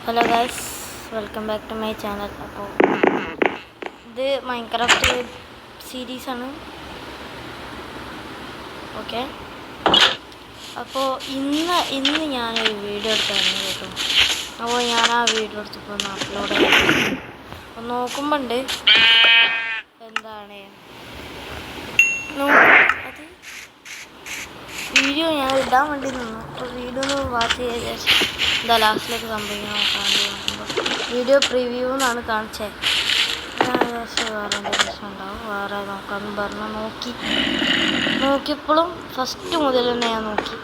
Hello guys, welcome back to my channel. അപ്പോൾ ഇത് Minecraft സീരീസാണ്. Okay, അപ്പോൾ ഇന്ന് ഞാനൊരു വീഡിയോ എടുത്തായിരുന്നു കേട്ടോ. അപ്പോൾ ഞാൻ ആ വീഡിയോ എടുത്തപ്പോൾ ഒന്ന് അപ്ലോഡ് ചെയ്തു. അപ്പോൾ നോക്കുമ്പോൾ ഉണ്ട് എന്താണ് അത് വീഡിയോ ഞാൻ ഇടാൻ വേണ്ടി നിന്നു. അപ്പോൾ വീഡിയോ ഒന്ന് വാച്ച് ചെയ്ത ശേഷം എന്താ ലാസ്റ്റിലേക്ക് സംഭവിക്കണം വീഡിയോ പ്രിവ്യൂ എന്നാണ് കാണിച്ചത്. ഞാൻ വിചാരിച്ചു വേറെ എന്തെങ്കിലും പ്രശ്നം ഉണ്ടാവും, വേറെ നോക്കാമെന്ന് പറഞ്ഞ് നോക്കിയപ്പോഴും ഫസ്റ്റ് മുതൽ തന്നെ ഞാൻ നോക്കി,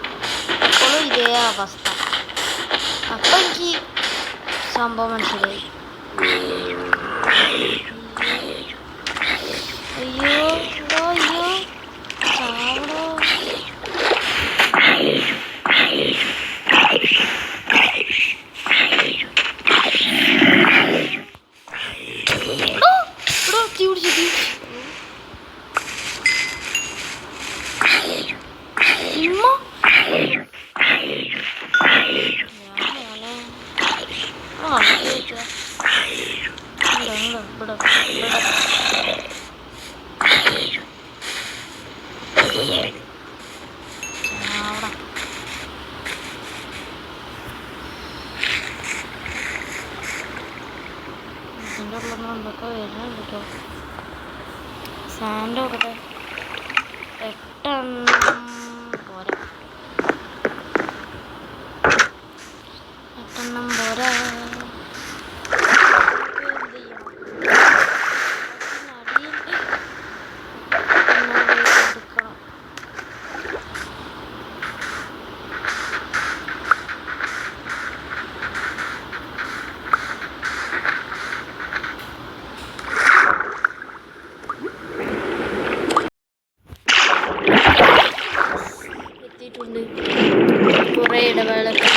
അപ്പോഴും ഇതേ അവസ്ഥ. അപ്പം എനിക്ക് സംഭവം മനസ്സിലായി. അയ്യോ അയ്യോ ചാവടോ. എന്തൊക്കെ വരുന്നുണ്ട് കേട്ടോ. സാൻഡ് നോക്കട്ടെ, 8 എണ്ണം പോരാ, 8 എണ്ണം പോരാ. കുറേ ഇടവേളൊക്കെ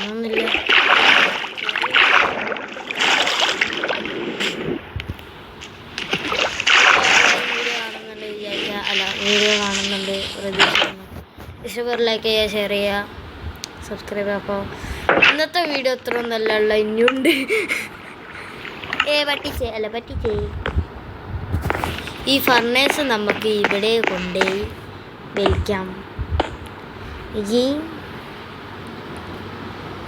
ഒന്നുമില്ല. വീഡിയോ കാണുന്നുണ്ട് പ്രതീക്ഷിക്കുന്നു. ഇഷ്ടപ്പെട്ട ലൈക്ക് ചെയ്യുക, ഷെയർ ചെയ്യുക, സബ്സ്ക്രൈബ് ചെയ്യുക. അപ്പോൾ ഇന്നത്തെ വീഡിയോ ഇത്ര ഒന്നല്ല, ഇനിയുണ്ട്. പറ്റിച്ചേ ഈ ഫർണേഴ്സ് നമുക്ക് ഇവിടെ കൊണ്ടുപോയി വലിക്കാം. ഈ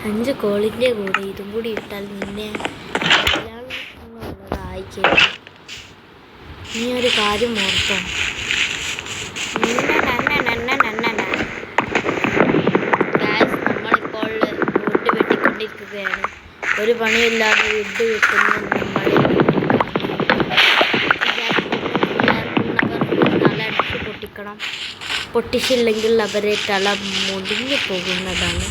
5 കോളിൻ്റെ കൂടെ ഇതും കൂടി ഇട്ടാൽ നിന്നെ അയച്ചു. നീ ഒരു കാര്യം ഓർത്തോ, നമ്മളിപ്പോൾ വുഡ് വെട്ടിക്കൊണ്ടിരിക്കുകയാണ്. ഒരു പണിയില്ലാതെ വുഡ് വെട്ടുന്ന തലടിച്ച് പൊട്ടിക്കണം. പൊട്ടിച്ചില്ലെങ്കിൽ അവരെ തല മുടിഞ്ഞു പോകുന്നതാണ്.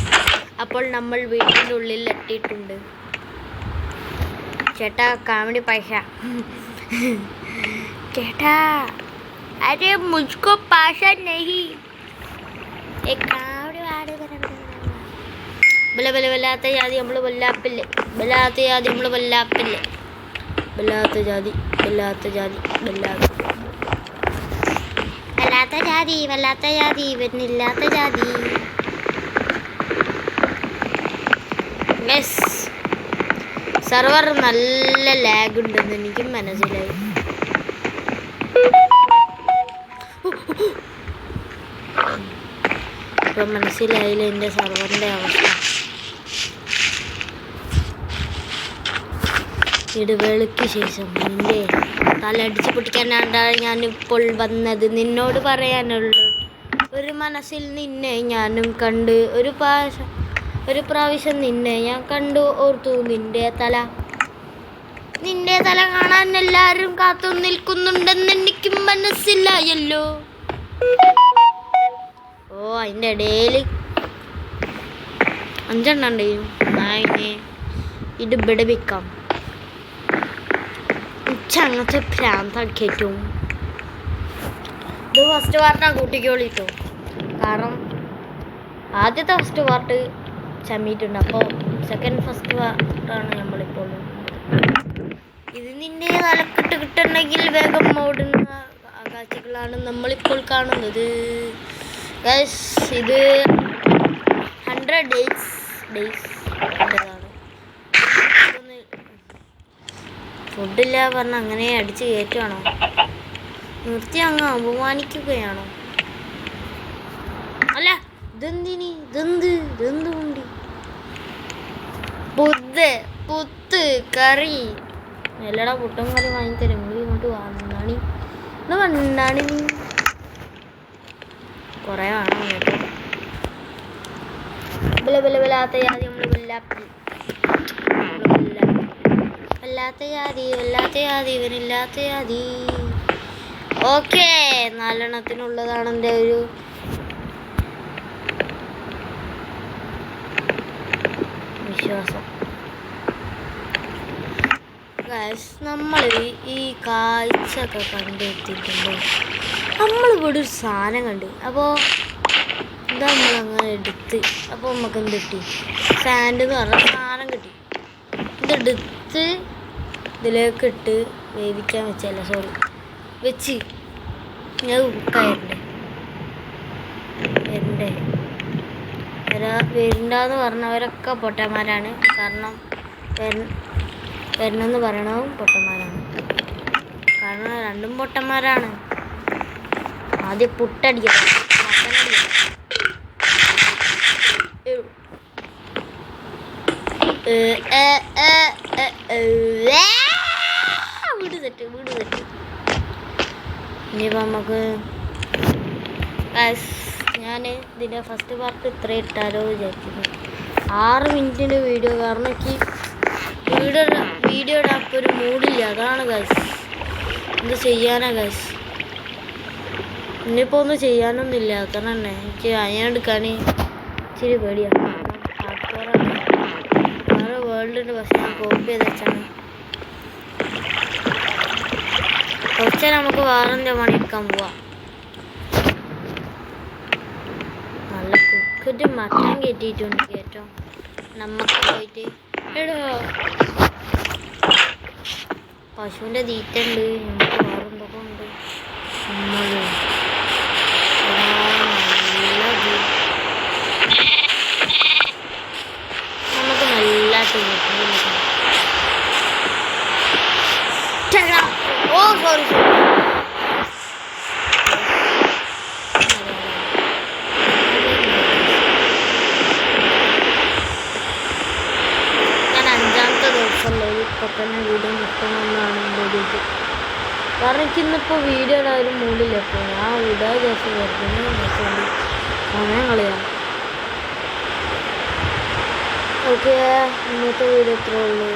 അപ്പോൾ നമ്മൾ വീട്ടിൻ്റെ ഉള്ളിൽ എത്തിയിട്ടുണ്ട്. ചേട്ടാ കാമഡി പൈസ ചേട്ടാ, അരെ മുझको പാഷ നഹി വല്ലാത്ത ജാതി നമ്മൾ വല്ലാപ്പില്ലേ, വല്ലാത്ത ജാതി നമ്മൾ വല്ലാപ്പില്ലേ, വല്ലാത്ത ജാതി വല്ലാത്ത ജാതി വല്ലാത്ത ജാതി ഇവനില്ലാത്ത ജാതി. സർവർ നല്ല ലാഗ് ഉണ്ടെന്ന് എനിക്കും മനസ്സിലായി. ഇപ്പം മനസ്സിലായില്ല എൻ്റെ സർവറിൻ്റെ അവസ്ഥ. ഇടവേളയ്ക്ക് ശേഷം നിന്റെ തലടിച്ച് പൊട്ടിക്കാനാണ് ഞാനിപ്പോൾ വന്നത്. നിന്നോട് പറയാനുള്ളൂ, ഒരു മനസ്സിൽ നിന്നെ ഞാനും കണ്ട്, ഒരു പ്രാവശ്യം നിന്നെ ഞാൻ കണ്ടു ഓർത്തു. നിന്റെ തല കാണാൻ എല്ലാവരും കാത്തു നിൽക്കുന്നുണ്ടെന്ന് എനിക്കും മനസ്സിലായല്ലോ. ഓ, അതിൻ്റെ ഇടയിൽ 5 എണ്ണം ഉണ്ടെയും. ഇത് ഇവിടെ വെക്കാം. അങ്ങനത്തെ ഭ്രാന്താക്കിയിട്ടും ഇത് ഫസ്റ്റ് പാർട്ടാണ് കൂട്ടിക്കോളിട്ടോ. കാരണം ആദ്യത്തെ ഫസ്റ്റ് പാർട്ട് ചമ്മിയിട്ടുണ്ട്. അപ്പോൾ ഫസ്റ്റ് പാർട്ടാണ് നമ്മളിപ്പോൾ. ഇത് നിന്റെ തലക്കിട്ട് കിട്ടണമെങ്കിൽ വേഗം ഓടുന്ന കാഴ്ചകളാണ് നമ്മളിപ്പോൾ കാണുന്നത്. ഇത് 100 days ഡേയ്സ് കണ്ടതാണ്. ഫുഡില്ല പറഞ്ഞ അങ്ങനെ അടിച്ച് കയറ്റുവാണോ? നിർത്തി അങ്ങ് അപമാനിക്കുകയാണോ? അല്ല ഇതെന്തിനി ഇതെന്തുണ്ടി പുത്ത് കറി എല്ലടാ പുട്ടും കറി വാങ്ങിത്തരും. ഇങ്ങോട്ട് വന്നാണി വന്നാണി നീ കുറേ വേണം കേട്ടോ. വല്ലാത്ത ജാതി നമ്മൾ വല്ലാത്ത ജാതി ഇവനില്ലാത്ത ജാതി. ഓക്കെ, 4 എണ്ണത്തിനുള്ളതാണ് എൻ്റെ ഒരു വിശ്വാസം. നമ്മൾ ഈ കാഴ്ചയൊക്കെ കണ്ടെത്തിയിട്ടുമ്പോൾ നമ്മളിവിടെ ഒരു സാധനം കണ്ട്. അപ്പോൾ ഇതാ നമ്മളങ്ങനെ എടുത്ത് അപ്പോൾ നമുക്ക് എന്ത് കിട്ടി? സാൻഡ് എന്ന് പറഞ്ഞ സാധനം കിട്ടി. ഇതെടുത്ത് ഇതിലേക്ക് ഇട്ട് വേവിക്കാൻ വെച്ചല്ല, സോറി വെച്ച് ഞാൻ ഉപ്പായിരുന്നേ വരണ്ടെന്ന് പറഞ്ഞവരൊക്കെ പൊട്ടന്മാരാണ്. കാരണം വരണമെന്ന് പറയണതും പൊട്ടന്മാരാണ്. കാരണം രണ്ടും പൊട്ടന്മാരാണ്. ആദ്യം പുട്ടടിക്കണം, മട്ടനടിക്കണം. വീട് തെറ്റ്. ഇനിയിപ്പോൾ നമുക്ക് ഞാൻ ഇതിൻ്റെ ഫസ്റ്റ് പാർട്ട് ഇത്ര ഇട്ടാലോ വിചാരിക്കുന്നു. 6 മിനിറ്റിൻ്റെ വീഡിയോ. കാരണം എനിക്ക് വീഡിയോ ഇടാൻ ഇപ്പോൾ ഒരു മൂഡില്ല. അതാണ് ഗൈസ്. എന്ത് ചെയ്യാനാ ഗൈസ്? ഇനിയിപ്പോൾ ഒന്നും ചെയ്യാനൊന്നുമില്ല. അത്ര തന്നെ എനിക്ക് അതിനെടുക്കാൻ ഇച്ചിരി പേടിയാണ്. വേറെ വേൾഡിൻ്റെ പക്ഷേ ഞാൻ കോപ്പി ചെയ്ത് വെച്ചാണ്. കുറച്ച് നമുക്ക് വേറെന്താ പണിയെടുക്കാൻ പോവാം. നല്ല കുക്കറ്റ് മട്ടൻ കയറ്റിയിട്ടുണ്ട് കേട്ടോ. നമുക്ക് പോയിട്ട് എടോ പശുവിൻ്റെ തീറ്റ ഉണ്ട്. നമുക്ക് വേറെന്തൊക്കെ ഉണ്ട്. നമുക്ക് നല്ലതായിട്ട് സോറി ഞാൻ 5ാമത്തെ ദിവസമുള്ള ഇപ്പോൾ തന്നെ വീഡിയോ നിർത്തണമെന്നാണ് എൻ്റെ ഒരു ഇത്. കാരണം എനിക്ക് ഇന്നിപ്പോൾ വീഡിയോ ഇടാനും മൂടില്ല. അപ്പോൾ ഞാൻ ഇടാൻ ദിവസം വരുന്നത് സമയം കളയാം. ഓക്കെ, ഇന്നത്തെ വീഡിയോ ഇത്രേ ഉള്ളൂ.